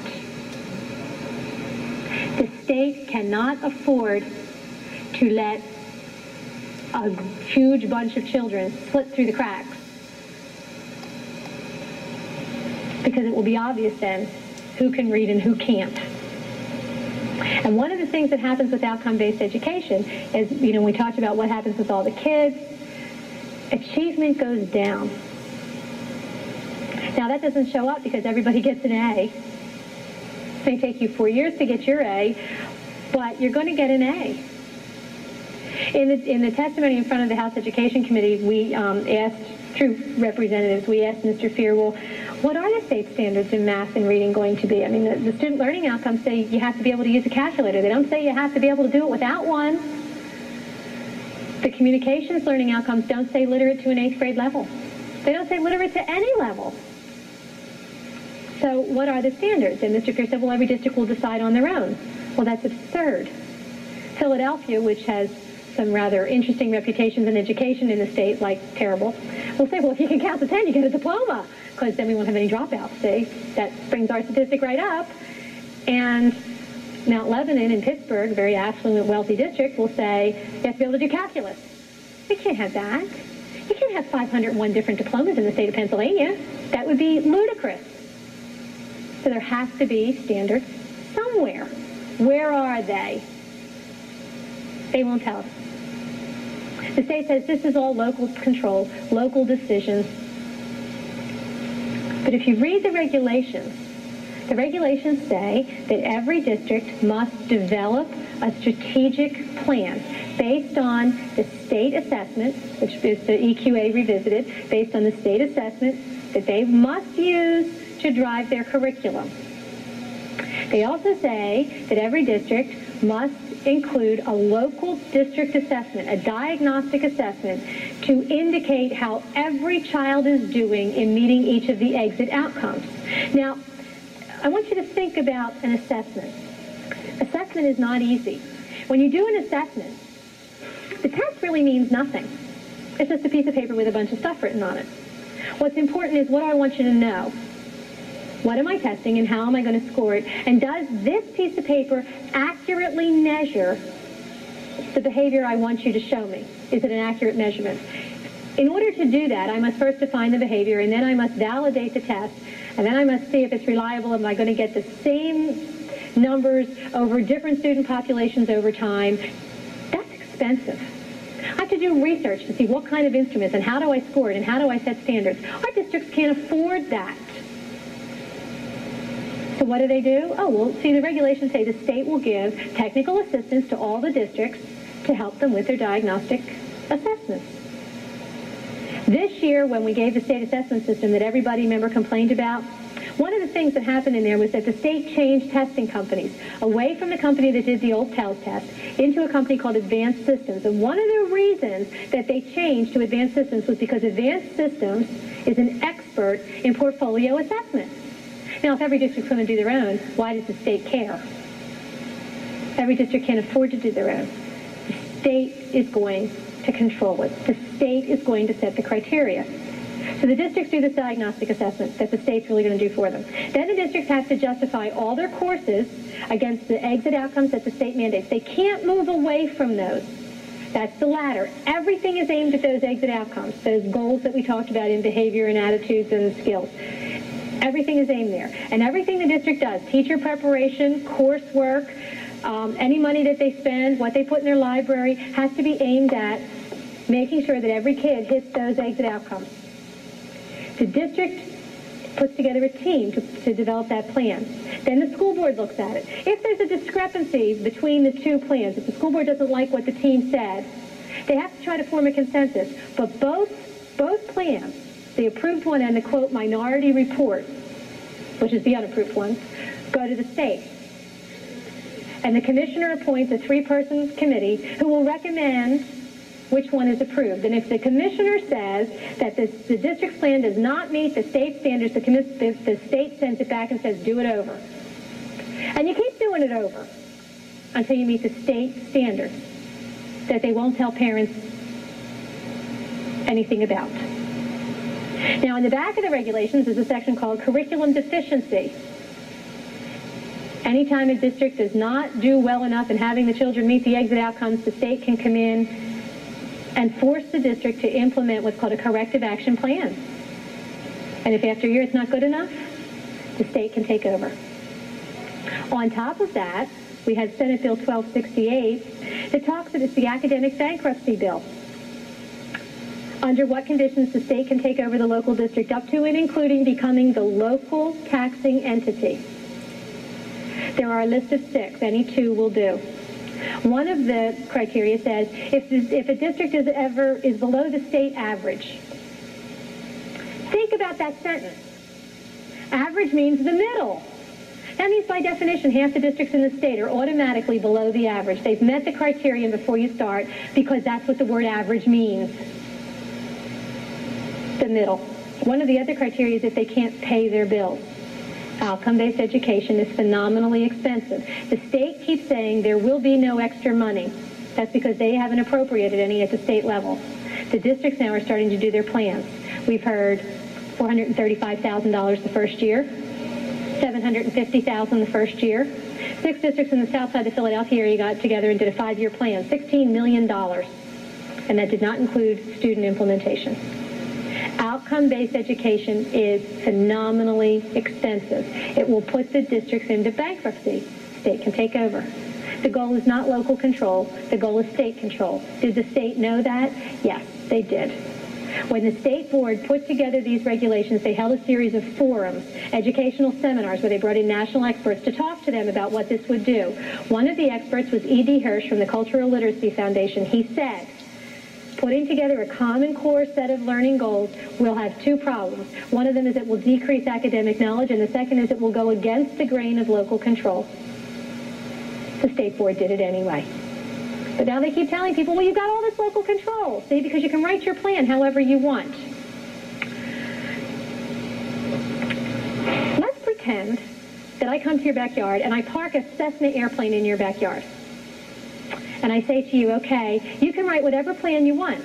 The state cannot afford to let a huge bunch of children slip through the cracks, because it will be obvious then who can read and who can't. And one of the things that happens with outcome-based education is, we talked about what happens with all the kids. Achievement goes down. Now, that doesn't show up because everybody gets an A. It may take you 4 years to get your A, but you're going to get an A. In the testimony in front of the House Education Committee, we asked, through representatives, we asked Mr. Fear, well, what are the state standards in math and reading going to be? I mean, the student learning outcomes say you have to be able to use a calculator. They don't say you have to be able to do it without one. The communications learning outcomes don't say literate to an 8th grade level. They don't say literate to any level. So what are the standards? And Mr. Fear said, well, every district will decide on their own. Well, that's absurd. Philadelphia, which has some rather interesting reputations in education in the state, like terrible, will say, well, if you can count to 10, you get a diploma, because then we won't have any dropouts. See, that brings our statistic right up. And Mount Lebanon in Pittsburgh, a very affluent, wealthy district, will say you have to be able to do calculus. We can't have that. You can't have 501 different diplomas in the state of Pennsylvania. That would be ludicrous. So there has to be standards somewhere. Where are they? They won't tell us. The state says this is all local control, local decisions. But if you read the regulations say that every district must develop a strategic plan based on the state assessment, which is the EQA revisited, based on the state assessment that they must use to drive their curriculum. They also say that every district must include a local district assessment, a diagnostic assessment, to indicate how every child is doing in meeting each of the exit outcomes. Now, I want you to think about an assessment. Assessment is not easy. When you do an assessment, the test really means nothing. It's just a piece of paper with a bunch of stuff written on it. What's important is, what do I want you to know? What am I testing and how am I going to score it? And does this piece of paper accurately measure the behavior I want you to show me? Is it an accurate measurement? In order to do that, I must first define the behavior, and then I must validate the test, and then I must see if it's reliable. Am I going to get the same numbers over different student populations over time? That's expensive. I have to do research to see what kind of instruments and how do I score it and how do I set standards. Our districts can't afford that. So what do? Oh, well, see, the regulations say the state will give technical assistance to all the districts to help them with their diagnostic assessments. This year, when we gave the state assessment system that everybody, remember, complained about, one of the things that happened in there was that the state changed testing companies away from the company that did the old TELS test into a company called Advanced Systems. And one of the reasons that they changed to Advanced Systems was because Advanced Systems is an expert in portfolio assessment. Now, if every district's going to do their own, why does the state care? Every district can't afford to do their own. The state is going to control it. The state is going to set the criteria. So the districts do this diagnostic assessment that the state's really going to do for them. Then the districts have to justify all their courses against the exit outcomes that the state mandates. They can't move away from those. That's the ladder. Everything is aimed at those exit outcomes, those goals that we talked about in behavior and attitudes and skills. Everything is aimed there. And everything the district does, teacher preparation, coursework, any money that they spend, what they put in their library, has to be aimed at making sure that every kid hits those exit outcomes. The district puts together a team to develop that plan. Then the school board looks at it. If there's a discrepancy between the two plans, if the school board doesn't like what the team said, They have to try to form a consensus. But both plans, the approved one and the, quote, minority report, which is the unapproved one, go to the state. And the commissioner appoints a 3-person committee who will recommend which one is approved. And if the commissioner says that the district's plan does not meet the state standards, the state sends it back and says, do it over. And you keep doing it over until you meet the state standards that they won't tell parents anything about. Now, in the back of the regulations is a section called curriculum deficiency. Anytime a district does not do well enough in having the children meet the exit outcomes, the state can come in and force the district to implement what's called a corrective action plan. And if after a year it's not good enough, the state can take over. On top of that, we had Senate Bill 1268 that talks about the academic bankruptcy bill. Under what conditions the state can take over the local district, up to and including becoming the local taxing entity. There are a list of 6. Any 2 will do. One of the criteria says if a district is below the state average. Think about that sentence. Average means the middle. That means by definition half the districts in the state are automatically below the average. They've met the criterion before you start because that's what the word average means. The middle. One of the other criteria is if they can't pay their bills. Outcome-based education is phenomenally expensive. The state keeps saying there will be no extra money. That's because they haven't appropriated any at the state level. The districts now are starting to do their plans. We've heard $435,000 the first year, $750,000 the first year. 6 districts in the south side of Philadelphia area got together and did a 5-year plan, $16 million. And that did not include student implementation. Outcome-based education is phenomenally expensive. It will put the districts into bankruptcy. State can take over. The goal is not local control. The goal is state control. Did the state know that? Yes, they did. When the state board put together these regulations, they held a series of forums, educational seminars, where they brought in national experts to talk to them about what this would do. One of the experts was E.D. Hirsch from the Cultural Literacy Foundation. He said, putting together a common core set of learning goals will have 2 problems. One of them is it will decrease academic knowledge, and the second is it will go against the grain of local control. The state board did it anyway. But now they keep telling people, well, you've got all this local control, see, because you can write your plan however you want. Let's pretend that I come to your backyard and I park a Cessna airplane in your backyard. And I say to you, okay, you can write whatever plan you want,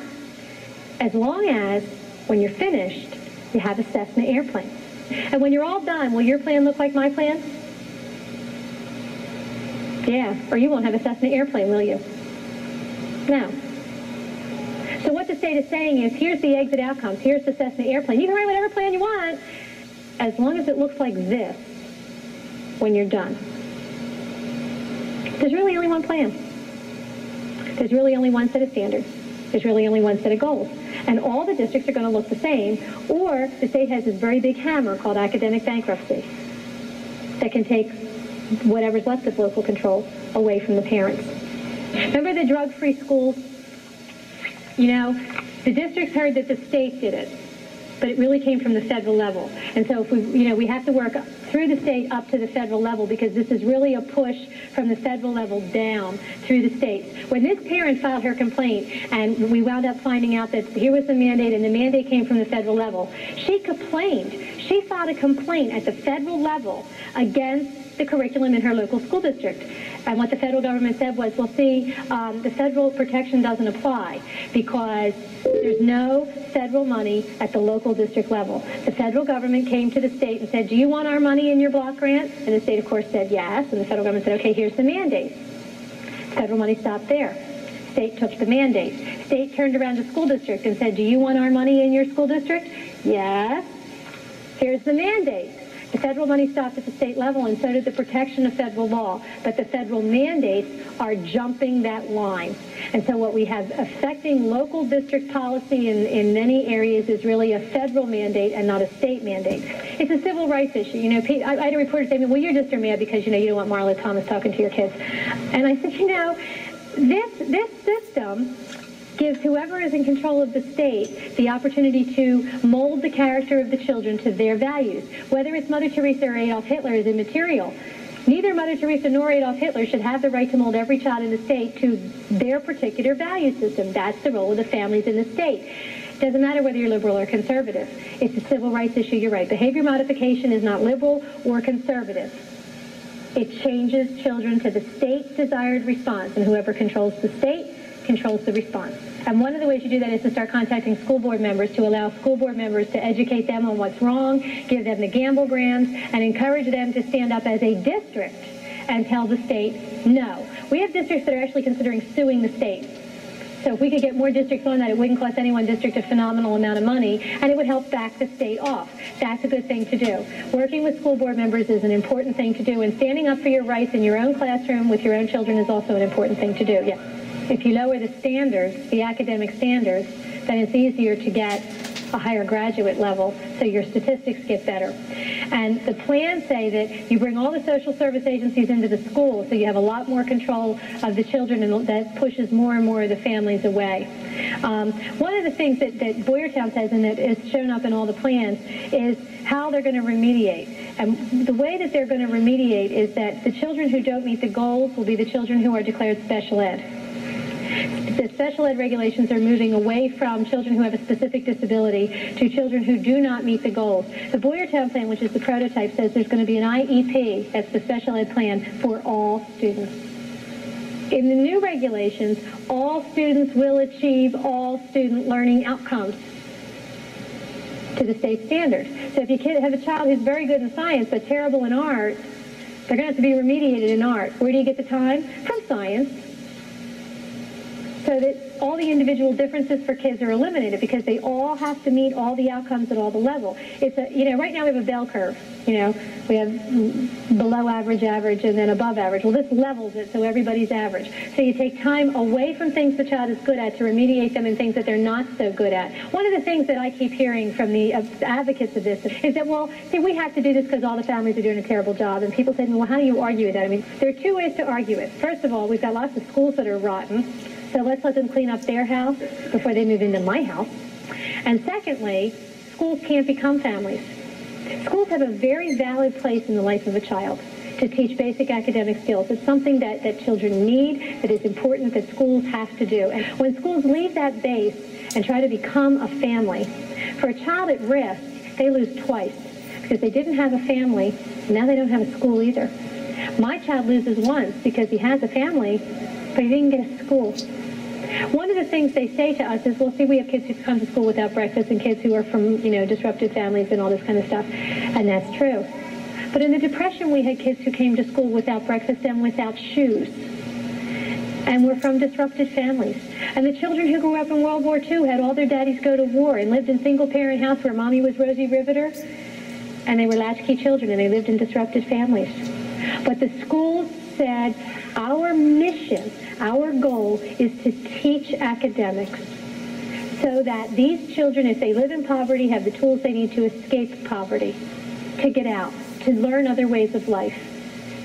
as long as, when you're finished, you have a Cessna airplane. And when you're all done, will your plan look like my plan? Yeah, or you won't have a Cessna airplane, will you? No. So what the state is saying is, here's the exit outcomes, here's the Cessna airplane. You can write whatever plan you want, as long as it looks like this when you're done. There's really only one plan. There's really only one set of standards. There's really only one set of goals. And all the districts are going to look the same, or the state has this very big hammer called academic bankruptcy that can take whatever's left of local control away from the parents. Remember the drug-free schools? You know, the districts heard that the state did it, but it really came from the federal level. And so if we have to work through the state up to the federal level, because this is really a push from the federal level down through the states. When this parent filed her complaint and we wound up finding out that here was the mandate and the mandate came from the federal level, she complained. She filed a complaint at the federal level against the curriculum in her local school district. And what the federal government said was, well, see, the federal protection doesn't apply because there's no federal money at the local district level. The federal government came to the state and said, do you want our money in your block grant? And the state, of course, said yes. And the federal government said, okay, here's the mandate. Federal money stopped there. State took the mandate. State turned around to school district and said, do you want our money in your school district? Yes. Here's the mandate. The federal money stopped at the state level, and so did the protection of federal law. But the federal mandates are jumping that line. And so what we have affecting local district policy in many areas is really a federal mandate and not a state mandate. It's a civil rights issue. You know, I had a reporter say, well, you're just mad because, you don't want Marla Thomas talking to your kids. And I said, this system gives whoever is in control of the state the opportunity to mold the character of the children to their values. Whether it's Mother Teresa or Adolf Hitler is immaterial. Neither Mother Teresa nor Adolf Hitler should have the right to mold every child in the state to their particular value system. That's the role of the families in the state. Doesn't matter whether you're liberal or conservative. It's a civil rights issue, you're right. Behavior modification is not liberal or conservative. It changes children to the state's desired response, and whoever controls the state controls the response. And one of the ways you do that is to start contacting school board members, to allow school board members to educate them on what's wrong, give them the gamblegrams, and encourage them to stand up as a district and tell the state no. We have districts that are actually considering suing the state. So if we could get more districts on that, it wouldn't cost any one district a phenomenal amount of money, and it would help back the state off. That's a good thing to do. Working with school board members is an important thing to do, and standing up for your rights in your own classroom with your own children is also an important thing to do. Yeah. If you lower the standards, the academic standards, then it's easier to get a higher graduate level, so your statistics get better. And the plans say that you bring all the social service agencies into the school, so you have a lot more control of the children, and that pushes more and more of the families away. One of the things that Boyertown says, and that is shown up in all the plans, is how they're going to remediate. And the way that they're going to remediate is that the children who don't meet the goals will be the children who are declared special ed. The special ed regulations are moving away from children who have a specific disability to children who do not meet the goals. The Boyertown plan, which is the prototype, says there's going to be an IEP, that's the special ed plan, for all students. In the new regulations, all students will achieve all student learning outcomes to the state standard. So if you have a child who's very good in science but terrible in art, they're going to have to be remediated in art. Where do you get the time? From science. So that all the individual differences for kids are eliminated, because they all have to meet all the outcomes at all the level. It's right now we have a bell curve. We have below average, average, and then above average. Well, this levels it so everybody's average. So you take time away from things the child is good at to remediate them in things that they're not so good at. One of the things that I keep hearing from the advocates of this is that, well, see, we have to do this because all the families are doing a terrible job. And people say, well, how do you argue with that? I mean, there are two ways to argue it. First of all, we've got lots of schools that are rotten. So let's let them clean up their house before they move into my house. And secondly, schools can't become families. Schools have a very valid place in the life of a child to teach basic academic skills. It's something that children need, that is important, that schools have to do. And when schools leave that base and try to become a family, for a child at risk, they lose twice, because they didn't have a family, and now they don't have a school either. My child loses once because he has a family, but he didn't get a school. One of the things they say to us is, well, see, we have kids who come to school without breakfast and kids who are from, disrupted families and all this kind of stuff. And that's true. But in the Depression, we had kids who came to school without breakfast and without shoes. And were from disrupted families. And the children who grew up in World War II had all their daddies go to war and lived in single-parent house where mommy was Rosie Riveter. And they were latchkey children, and they lived in disrupted families. But the schools said, our mission, our goal is to teach academics so that these children, if they live in poverty, have the tools they need to escape poverty, to get out, to learn other ways of life.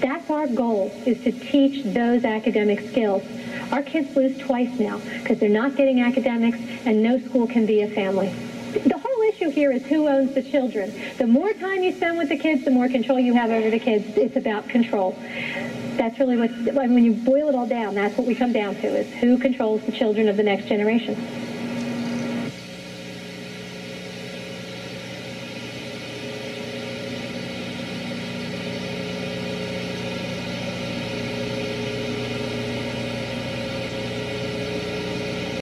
That's our goal, is to teach those academic skills. Our kids lose twice now because they're not getting academics, and no school can be a family. The whole issue here is who owns the children. The more time you spend with the kids, the more control you have over the kids. It's about control. That's really when you boil it all down, that's what we come down to, is who controls the children of the next generation.